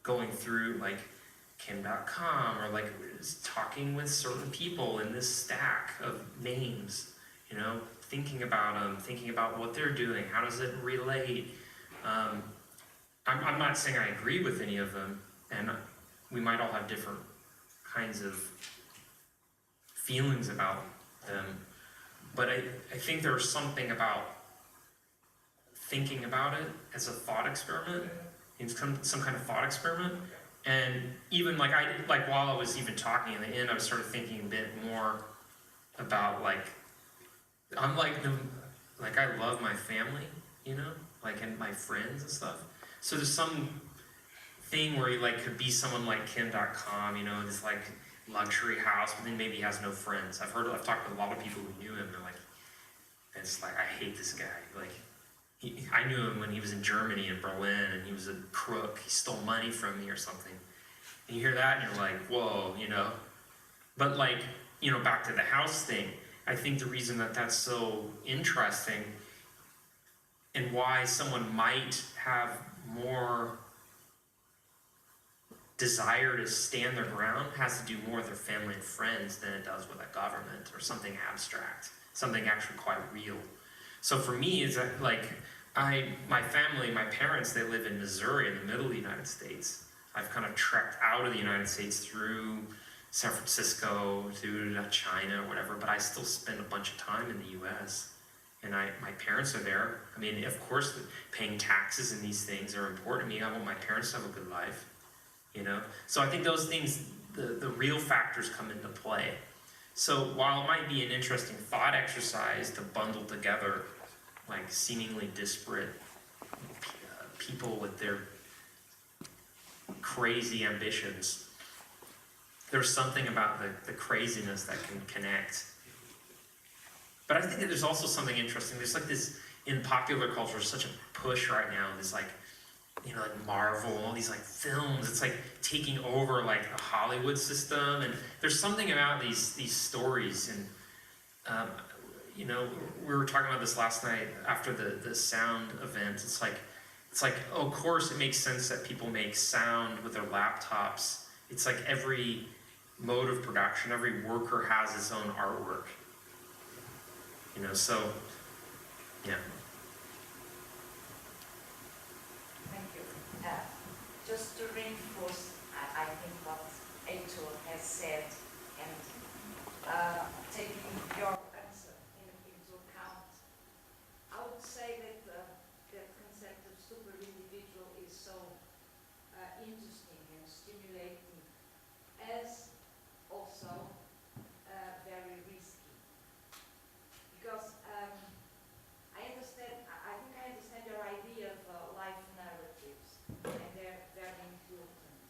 going through like Kim.com or like talking with certain people in this stack of names, you know, thinking about them, thinking about what they're doing, how does it relate. I'm not saying I agree with any of them, and we might all have different kinds of feelings about them, but I think there's something about thinking about it as a thought experiment, in some kind of thought experiment. And even like while I was even talking in the end, I was sort of thinking a bit more about like, I'm like I love my family, you know, like, and my friends and stuff. So there's some thing where you like could be someone like Kim.com, you know, this like luxury house, but then maybe he has no friends. I've talked to a lot of people who knew him. They're like, it's like, I hate this guy. Like, I knew him when he was in Germany, in Berlin, and he was a crook. He stole money from me or something. And you hear that, and you're like, whoa, you know. But like, you know, back to the house thing, I think the reason that that's so interesting and why someone might have more desire to stand their ground has to do more with their family and friends than it does with a government or something abstract, something actually quite real. So for me, it's like, my family, my parents, they live in Missouri in the middle of the United States. I've kind of trekked out of the United States through San Francisco, through China, or whatever, but I still spend a bunch of time in the US. And my parents are there. I mean, of course, paying taxes and these things are important to me. I want my parents to have a good life, you know? So I think those things, the real factors come into play. So while it might be an interesting thought exercise to bundle together like seemingly disparate people with their crazy ambitions, there's something about the craziness that can connect. But I think that there's also something interesting. There's like this, in popular culture, such a push right now, this like, you know, like Marvel, all these like films, it's like taking over like a Hollywood system, and there's something about these stories, and you know, we were talking about this last night after the sound event. It's like, oh, of course it makes sense that people make sound with their laptops. It's like every mode of production, every worker has its own artwork. You know, so, yeah. Thank you. Just to reinforce, I think what Aitor has said, and taking your answer into account, I would say that the concept of super individual is so interesting and stimulating, as also very risky. Because I think I understand your idea of life narratives, and they're very important.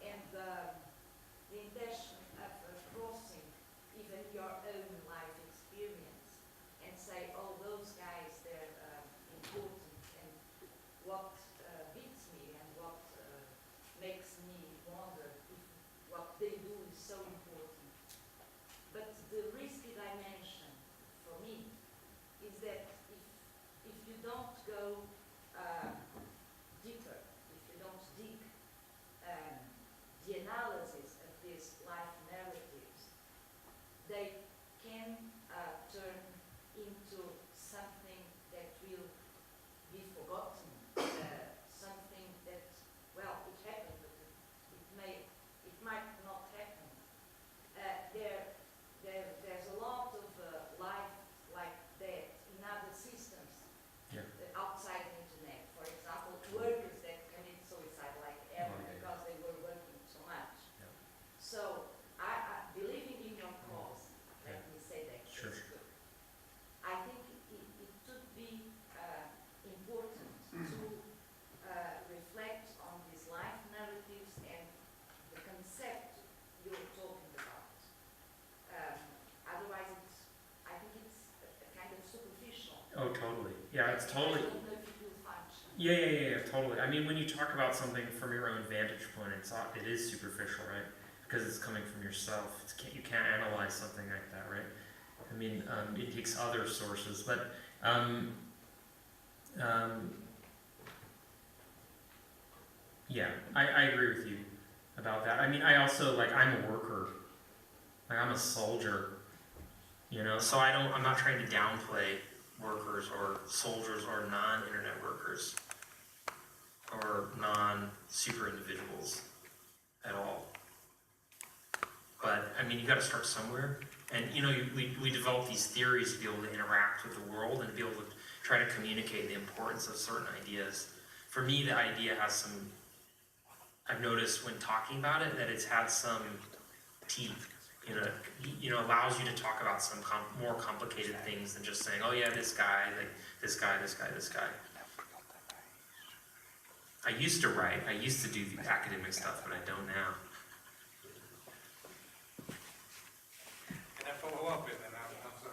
And the intention, it's totally. I don't know if it will function. Yeah, totally. I mean, when you talk about something from your own vantage point, it is superficial, right? Because it's coming from yourself. You can't analyze something like that, right? I mean, it takes other sources, but yeah, I agree with you about that. I mean, I also, like, I'm a worker. Like, I'm a soldier, you know? So I'm not trying to downplay workers or soldiers or non-internet workers or non-super individuals at all. But, I mean, you gotta start somewhere. And, you know, we develop these theories to be able to interact with the world and to be able to try to communicate the importance of certain ideas. For me, the idea has some, I've noticed when talking about it, that it's had some teeth. You know, allows you to talk about some more complicated things than just saying, oh yeah, this guy, like this guy. I used to write, I used to do the academic stuff, but I don't now. Can I follow up with that?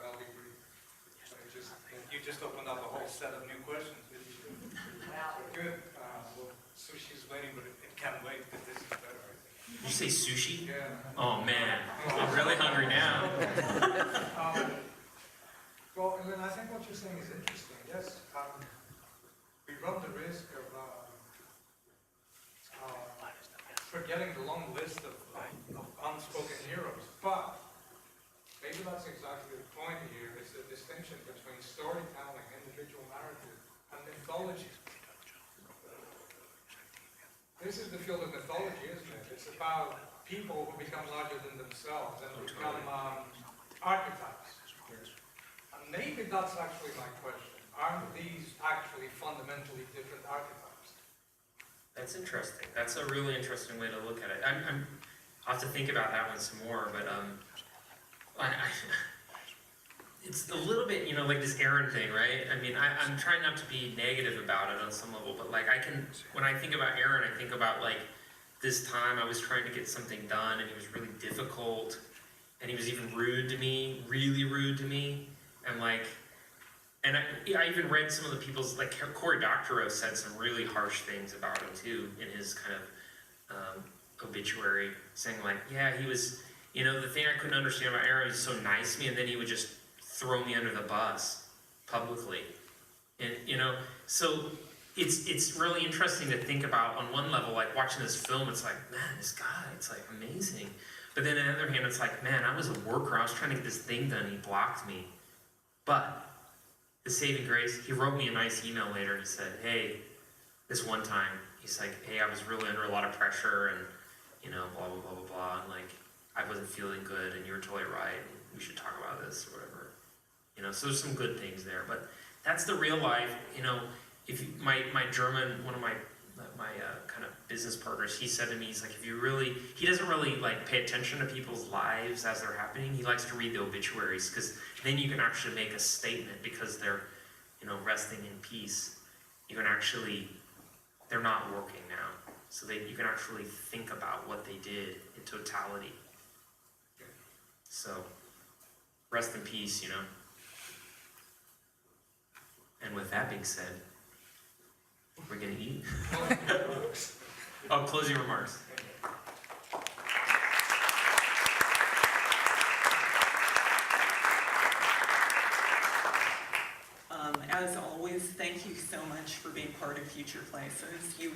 I'll be brief. You just opened up a whole set of new questions. Good. Well, sushi's waiting, but it can't wait because this is better, I think. Did you say sushi? Yeah. Oh man, I'm really hungry now. Well, Lynn, I think what you're saying is interesting. Yes, we run the risk of forgetting the long list of unspoken heroes, but maybe that's exactly the point here, is the distinction between storytelling, individual narrative, and mythology. This is the field of mythology, isn't it? It's about people who become larger than themselves and become archetypes. And maybe that's actually my question. Aren't these actually fundamentally different archetypes? That's interesting. That's a really interesting way to look at it. I'll have to think about that one some more, but it's a little bit, you know, like this Aaron thing, right? I mean, I'm trying not to be negative about it on some level, but like when I think about Aaron, I think about like this time I was trying to get something done and he was really difficult and he was even rude to me, really rude to me, and like, and I even read some of the people's, like Cory Doctorow said some really harsh things about him too in his kind of obituary, saying like, yeah, he was, you know, the thing I couldn't understand about Aaron, he's so nice to me, and then he would just throw me under the bus publicly. And, you know, so it's really interesting to think about on one level, like watching this film, it's like, man, this guy, it's like amazing. But then on the other hand, it's like, man, I was a worker, I was trying to get this thing done, he blocked me. But the saving grace, he wrote me a nice email later and he said, hey, this one time, he's like, hey, I was really under a lot of pressure and, you know, blah, blah, blah, blah, blah, and like, I wasn't feeling good and you were totally right, and we should talk about this or whatever. You know, so there's some good things there, but that's the real life, you know. If you, my German, one of my kind of business partners, he said to me, he's like, if you really, he doesn't really like pay attention to people's lives as they're happening. He likes to read the obituaries because then you can actually make a statement because they're, you know, resting in peace. You can actually, they're not working now, so you can actually think about what they did in totality. So, rest in peace, you know. And with that being said, we're gonna eat. Oh, closing remarks. As always, thank you so much for being part of Future Places. You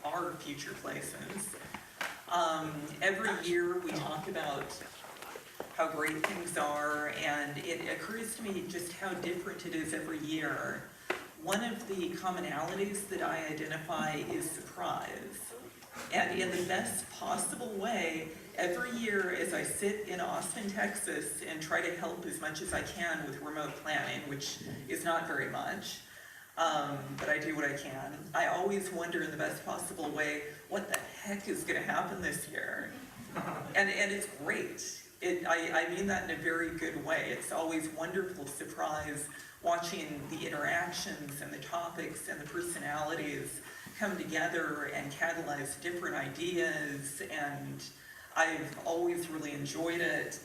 are Future Places. Every year we talk about how great things are, and it occurs to me just how different it is every year. One of the commonalities that I identify is surprise. And in the best possible way, every year as I sit in Austin, Texas, and try to help as much as I can with remote planning, which is not very much, but I do what I can, I always wonder in the best possible way, what the heck is gonna happen this year? And it's great. I mean that in a very good way. It's always wonderful surprise watching the interactions and the topics and the personalities come together and catalyze different ideas, and I've always really enjoyed it.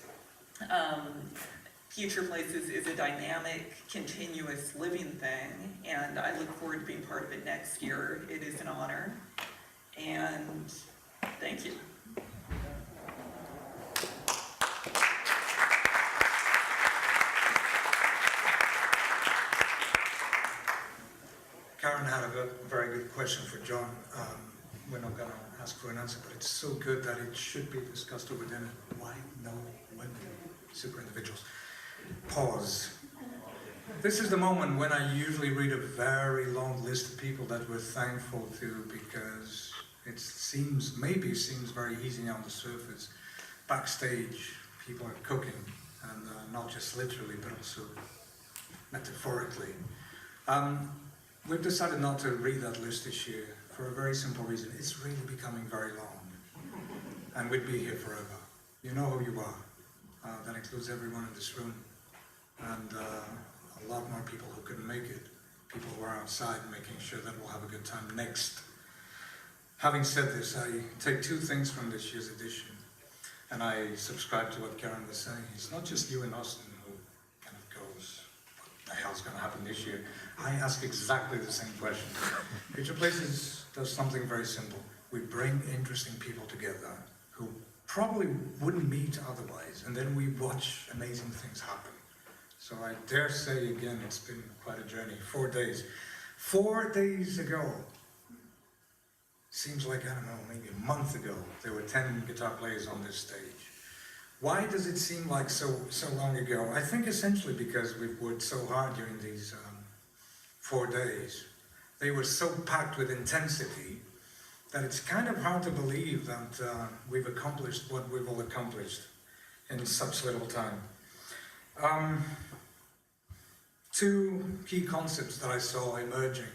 Future Places is a dynamic, continuous living thing, and I look forward to being part of it next year. It is an honor, and thank you. Karen had a very good question for John. We're not going to ask for an answer, but it's so good that it should be discussed over dinner. Why no women super individuals? Pause. This is the moment when I usually read a very long list of people that we're thankful to, because it maybe seems very easy on the surface. Backstage, people are cooking, and not just literally, but also metaphorically. We've decided not to read that list this year for a very simple reason. It's really becoming very long, and we'd be here forever. You know who you are. That includes everyone in this room, and a lot more people who couldn't make it. People who are outside making sure that we'll have a good time next. Having said this, I take two things from this year's edition, and I subscribe to what Karen was saying. It's not just you in Austin who kind of goes, what the hell's going to happen this year? I ask exactly the same question. Future Places does something very simple. We bring interesting people together who probably wouldn't meet otherwise, and then we watch amazing things happen. So I dare say again, it's been quite a journey. 4 days. 4 days ago, seems like, I don't know, maybe a month ago, there were 10 guitar players on this stage. Why does it seem like so long ago? I think essentially because we've worked so hard during these 4 days. They were so packed with intensity that it's kind of hard to believe that we've accomplished what we've all accomplished in such little time. Two key concepts that I saw emerging.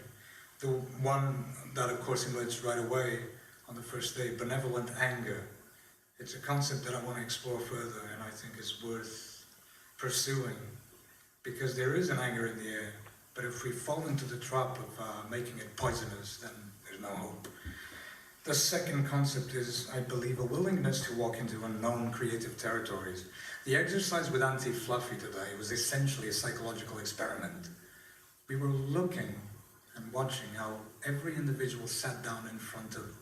The one that of course emerged right away on the first day, benevolent anger. It's a concept that I want to explore further, and I think is worth pursuing, because there is an anger in the air, but if we fall into the trap of making it poisonous, then there's no hope. The second concept is, I believe, a willingness to walk into unknown creative territories. The exercise with Auntie Fluffy today was essentially a psychological experiment. We were looking and watching how every individual sat down in front of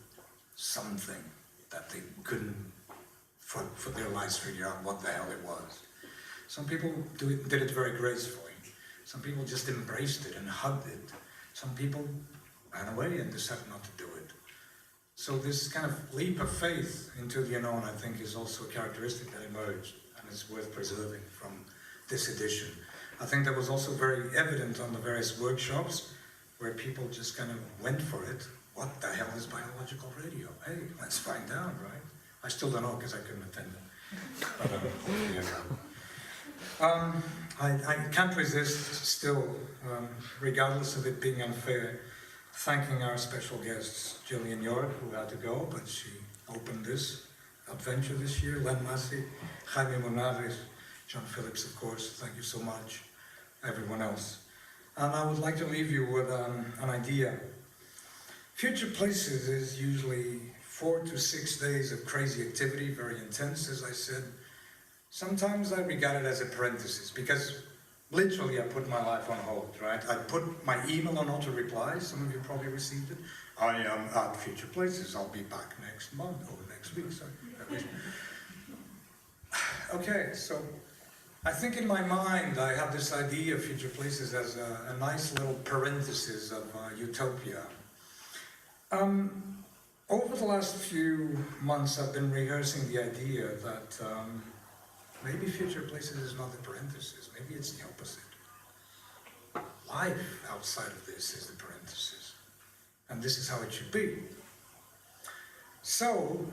something that they couldn't, for their lives, figure out what the hell it was. Some people did it very gracefully. Some people just embraced it and hugged it. Some people ran away and decided not to do it. So this kind of leap of faith into the unknown, I think, is also a characteristic that emerged and is worth preserving from this edition. I think that was also very evident on the various workshops where people just kind of went for it. What the hell is biological radio? Hey, let's find out, right? I still don't know because I couldn't attend it. I can't resist still, regardless of it being unfair, thanking our special guests, Gillian York, who had to go, but she opened this adventure this year, Len Massey, Jaime Monares, John Phillips, of course, thank you so much, everyone else. And I would like to leave you with an idea. Future Places is usually 4 to 6 days of crazy activity, very intense, as I said. Sometimes I regard it as a parenthesis, because literally I put my life on hold, right? I put my email on auto-reply, some of you probably received it. I am at Future Places, I'll be back next month, or next week, sorry. Okay, so I think in my mind I have this idea of Future Places as a nice little parenthesis of utopia. Over the last few months I've been rehearsing the idea that maybe Future Places is not the parenthesis, maybe it's the opposite. Life outside of this is the parenthesis, and this is how it should be. So,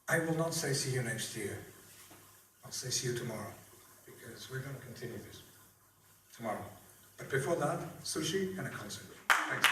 I will not say see you next year. I'll say see you tomorrow, because we're going to continue this tomorrow. But before that, sushi and a concert. Thanks.